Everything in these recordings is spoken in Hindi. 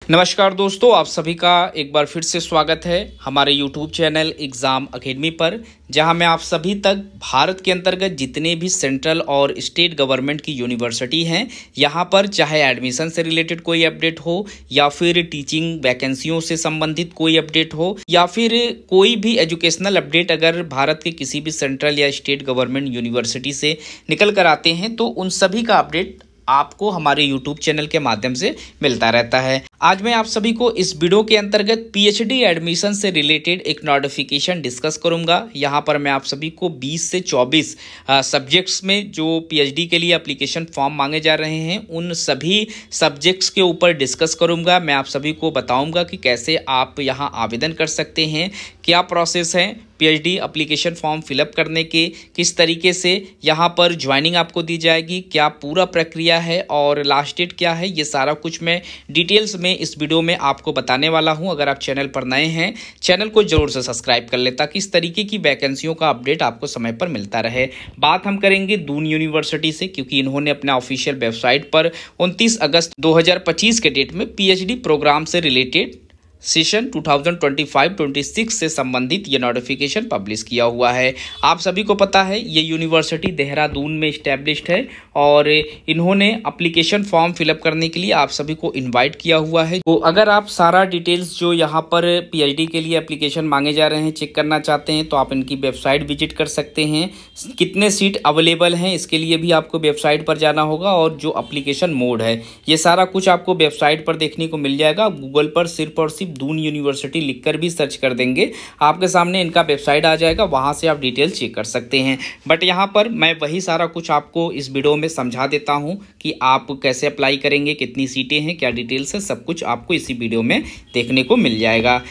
नमस्कार दोस्तों, आप सभी का एक बार फिर से स्वागत है हमारे YouTube चैनल एग्ज़ाम अकेडमी पर, जहां मैं आप सभी तक भारत के अंतर्गत जितने भी सेंट्रल और स्टेट गवर्नमेंट की यूनिवर्सिटी हैं, यहां पर चाहे एडमिशन से रिलेटेड कोई अपडेट हो या फिर टीचिंग वैकेंसियों से संबंधित कोई अपडेट हो या फिर कोई भी एजुकेशनल अपडेट अगर भारत के किसी भी सेंट्रल या स्टेट गवर्नमेंट यूनिवर्सिटी से निकल कर आते हैं तो उन सभी का अपडेट आपको हमारे YouTube चैनल के माध्यम से मिलता रहता है। आज मैं आप सभी को इस वीडियो के अंतर्गत पीएचडी एडमिशन से रिलेटेड एक नोटिफिकेशन डिस्कस करूंगा। यहां पर मैं आप सभी को 20 से 24 सब्जेक्ट्स में जो पीएचडी के लिए एप्लीकेशन फॉर्म मांगे जा रहे हैं उन सभी सब्जेक्ट्स के ऊपर डिस्कस करूंगा। मैं आप सभी को बताऊंगा कि कैसे आप यहां आवेदन कर सकते हैं, क्या प्रोसेस है पीएचडी एप्लीकेशन फॉर्म फिलअप करने के, किस तरीके से यहाँ पर ज्वाइनिंग आपको दी जाएगी, क्या पूरा प्रक्रिया है और लास्ट डेट क्या है, ये सारा कुछ मैं डिटेल्स में इस वीडियो में आपको बताने वाला हूँ। अगर आप चैनल पर नए हैं, चैनल को जरूर से सब्सक्राइब कर लें ताकि इस तरीके की वैकेंसियों का अपडेट आपको समय पर मिलता रहे। बात हम करेंगे दून यूनिवर्सिटी से, क्योंकि इन्होंने अपने ऑफिशियल वेबसाइट पर 29 अगस्त 2025 के डेट में पीएचडी प्रोग्राम से रिलेटेड सेशन 2025-26 से संबंधित ये नोटिफिकेशन पब्लिश किया हुआ है। आप सभी को पता है ये यूनिवर्सिटी देहरादून में इस्टेब्लिश्ड है और इन्होंने एप्लीकेशन फॉर्म फिलअप करने के लिए आप सभी को इनवाइट किया हुआ है। तो अगर आप सारा डिटेल्स जो यहाँ पर पीएचडी के लिए एप्लीकेशन मांगे जा रहे हैं चेक करना चाहते हैं तो आप इनकी वेबसाइट विजिट कर सकते हैं। कितने सीट अवेलेबल हैं इसके लिए भी आपको वेबसाइट पर जाना होगा और जो एप्लीकेशन मोड है ये सारा कुछ आपको वेबसाइट पर देखने को मिल जाएगा। गूगल पर सिर्फ और सिर्फ दून यूनिवर्सिटी लिखकर भी सर्च कर देंगे, आपके सामने इनका वेबसाइट आ जाएगा, वहां से आप डिटेल चेक कर सकते हैं। बट यहां पर मैं वही सारा कुछ आपको इस वीडियो में समझा देता हूं कि आप कैसे अप्लाई करेंगे, कितनी सीटें हैं, क्या डिटेल्स है, सब कुछ आपको इसी वीडियो में देखने को मिल जाएगा।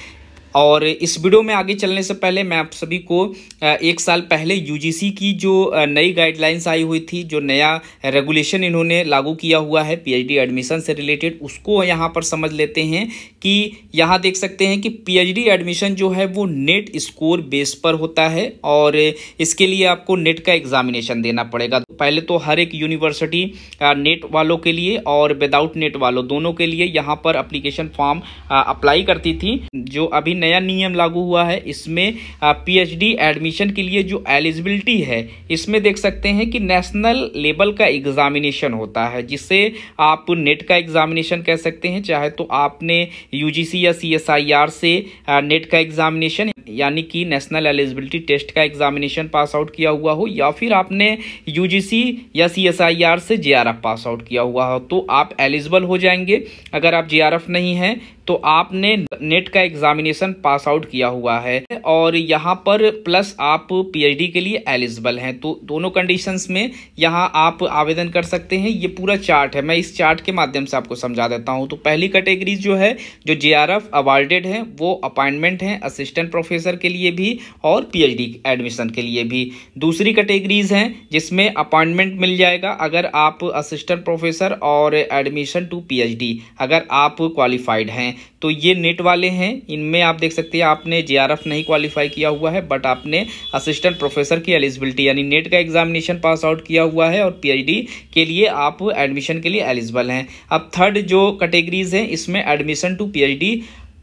और इस वीडियो में आगे चलने से पहले मैं आप सभी को एक साल पहले यूजीसी की जो नई गाइडलाइंस आई हुई थी, जो नया रेगुलेशन इन्होंने लागू किया हुआ है पीएचडी एडमिशन से रिलेटेड, उसको यहाँ पर समझ लेते हैं। कि यहाँ देख सकते हैं कि पीएचडी एडमिशन जो है वो नेट स्कोर बेस पर होता है और इसके लिए आपको नेट का एग्जामिनेशन देना पड़ेगा। पहले तो हर एक यूनिवर्सिटी नेट वालों के लिए और विदाउट नेट वालों दोनों के लिए यहाँ पर एप्लीकेशन फॉर्म अप्लाई करती थी। जो अभी नया नियम लागू हुआ है इसमें पीएचडी एडमिशन के लिए जो एलिजिबिलिटी है इसमें देख सकते हैं कि नेशनल लेवल का एग्जामिनेशन होता है, जिसे आप नेट का एग्जामिनेशन कह सकते हैं। चाहे तो आपने यूजीसी या सीएसआईआर से नेट का एग्जामिनेशन यानी कि नेशनल एलिजिबिलिटी टेस्ट का एग्जामिनेशन पास आउट किया हुआ हो या फिर आपने यूजीसी या सीएसआईआर से जेआरएफ पास आउट किया हुआ हो तो आप एलिजिबल हो जाएंगे। अगर आप जेआरएफ नहीं हैं तो आपने नेट का एग्जामिनेशन पास आउट किया हुआ है और यहाँ पर प्लस आप पीएचडी के लिए एलिजिबल हैं, तो दोनों कंडीशंस में यहाँ आप आवेदन कर सकते हैं। ये पूरा चार्ट है, मैं इस चार्ट के माध्यम से आपको समझा देता हूँ। तो पहली कैटेगरी जो है जो जेआरएफ अवार्डेड है वो अपॉइंटमेंट है असिस्टेंट प्रोफेसर के लिए भी और पीएचडी एडमिशन के लिए भी। दूसरी कैटेगरीज हैं जिसमें अपॉइंटमेंट मिल जाएगा अगर आप असिस्टेंट प्रोफेसर और एडमिशन टू पीएचडी अगर आप क्वालिफाइड हैं, तो ये नेट वाले हैं। इनमें आप देख सकते हैं आपने जेआरएफ नहीं क्वालिफाई किया हुआ है बट आपने असिस्टेंट प्रोफेसर की एलिजिबिलिटी यानी नेट का एग्जामिनेशन पास आउट किया हुआ है और पीएचडी के लिए आप एडमिशन के लिए एलिजिबल हैं। अब थर्ड जो कैटेगरीज हैं इसमें एडमिशन टू पीएचडी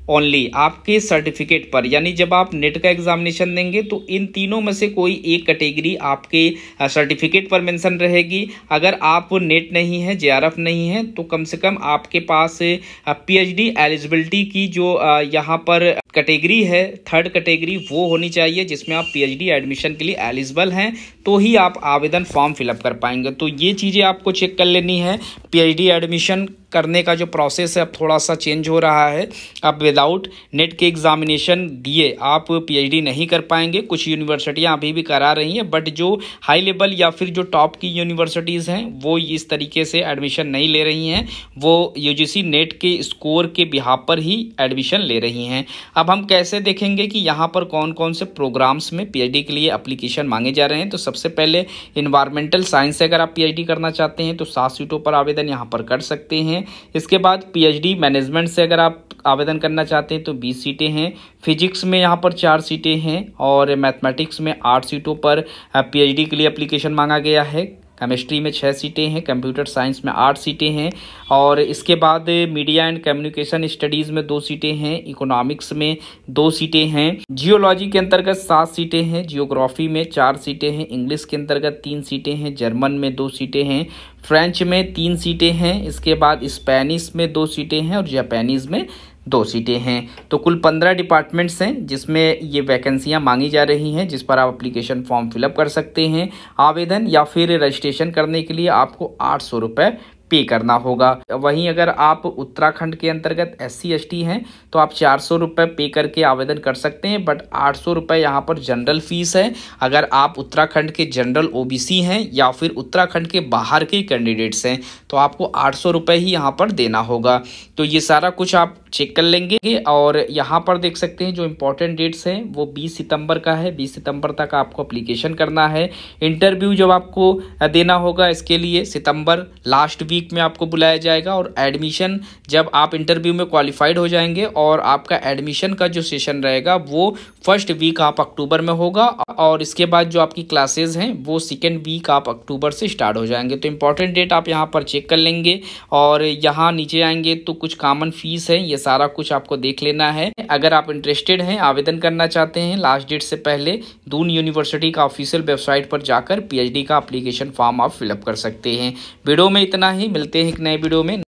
ओनली आपके सर्टिफिकेट पर, यानी जब आप नेट का एग्जामिनेशन देंगे तो इन तीनों में से कोई एक कैटेगरी आपके सर्टिफिकेट पर मेंशन रहेगी। अगर आप नेट नहीं है, जेआरएफ नहीं है, तो कम से कम आपके पास पीएचडी एलिजिबिलिटी की जो यहाँ पर कैटेगरी है थर्ड कैटेगरी वो होनी चाहिए, जिसमें आप पीएचडी एडमिशन के लिए एलिजिबल हैं, तो ही आप आवेदन फॉर्म फिलअप कर पाएंगे। तो ये चीज़ें आपको चेक कर लेनी है। पीएचडी एडमिशन करने का जो प्रोसेस है अब थोड़ा सा चेंज हो रहा है। अब विदाउट नेट के एग्जामिनेशन दिए आप पीएचडी नहीं कर पाएंगे। कुछ यूनिवर्सिटियां अभी भी करा रही हैं बट जो हाई लेवल या फिर जो टॉप की यूनिवर्सिटीज़ हैं वो इस तरीके से एडमिशन नहीं ले रही हैं, वो यूजीसी नेट के स्कोर के बिहाफ पर ही एडमिशन ले रही हैं। अब हम कैसे देखेंगे कि यहाँ पर कौन कौन से प्रोग्राम्स में पीएचडी के लिए एप्लीकेशन मांगे जा रहे हैं। तो सबसे पहले इन्वायरमेंटल साइंस से अगर आप पीएचडी करना चाहते हैं तो 7 सीटों पर आवेदन यहाँ पर कर सकते हैं। इसके बाद पीएचडी मैनेजमेंट से अगर आप आवेदन करना चाहते हैं तो 20 सीटें हैं। फिजिक्स में यहाँ पर 4 सीटें हैं और मैथमेटिक्स में 8 सीटों पर पीएचडी के लिए एप्लीकेशन मांगा गया है। केमिस्ट्री में 6 सीटें हैं, कंप्यूटर साइंस में 8 सीटें हैं और इसके बाद मीडिया एंड कम्युनिकेशन स्टडीज़ में 2 सीटें हैं, इकोनॉमिक्स में 2 सीटें हैं, जियोलॉजी के अंतर्गत 7 सीटें हैं, जियोग्राफी में 4 सीटें हैं, इंग्लिश के अंतर्गत 3 सीटें हैं, जर्मन में 2 सीटें हैं, फ्रेंच में 3 सीटें हैं, इसके बाद स्पेनिश में 2 सीटें हैं और जापानीज़ में 2 सीटें हैं। तो कुल 15 डिपार्टमेंट्स हैं जिसमें ये वैकेंसियां मांगी जा रही हैं, जिस पर आप एप्लीकेशन फॉर्म फिलअप कर सकते हैं। आवेदन या फिर रजिस्ट्रेशन करने के लिए आपको 800 रुपये पे करना होगा। वहीं अगर आप उत्तराखंड के अंतर्गत SC ST हैं तो आप 400 रुपये पे करके आवेदन कर सकते हैं, बट 800 रुपये यहाँ पर जनरल फीस है। अगर आप उत्तराखंड के जनरल OBC हैं या फिर उत्तराखंड के बाहर के कैंडिडेट्स हैं तो आपको 800 रुपये ही यहाँ पर देना होगा। तो ये सारा कुछ आप चेक कर लेंगे और यहाँ पर देख सकते हैं जो इम्पोर्टेंट डेट्स हैं वो 20 सितंबर का है। 20 सितंबर तक आपको अप्लीकेशन करना है। इंटरव्यू जब आपको देना होगा इसके लिए सितंबर लास्ट वीक में आपको बुलाया जाएगा और एडमिशन जब आप इंटरव्यू में क्वालिफाइड हो जाएंगे और आपका एडमिशन का जो सेशन रहेगा वो फर्स्ट वीक आप अक्टूबर में होगा और इसके बाद जो आपकी क्लासेज हैं वो सेकेंड वीक आप अक्टूबर से स्टार्ट हो जाएंगे। तो इम्पॉर्टेंट डेट आप यहाँ पर चेक कर लेंगे और यहाँ नीचे आएंगे तो कुछ कॉमन फीस है, ये सारा कुछ आपको देख लेना है। अगर आप इंटरेस्टेड हैं, आवेदन करना चाहते हैं, लास्ट डेट से पहले दून यूनिवर्सिटी का ऑफिशियल वेबसाइट पर जाकर PhD का एप्लीकेशन फॉर्म आप फिलअप कर सकते हैं। वीडियो में इतना ही, मिलते हैं एक नए वीडियो में।